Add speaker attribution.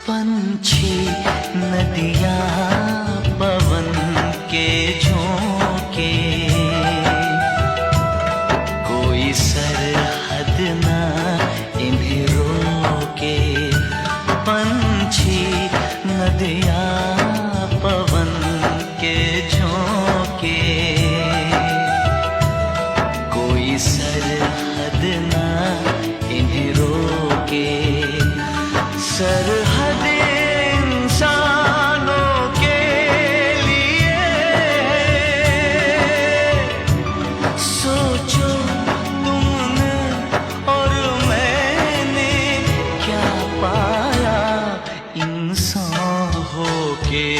Speaker 1: पंछी नदियाँ पवन के झोंके, कोई सरहद ना इन्हें रोके। पंछी नदियाँ पवन के झोंके, कोई सरहद ना इन्हें रोके। सरहद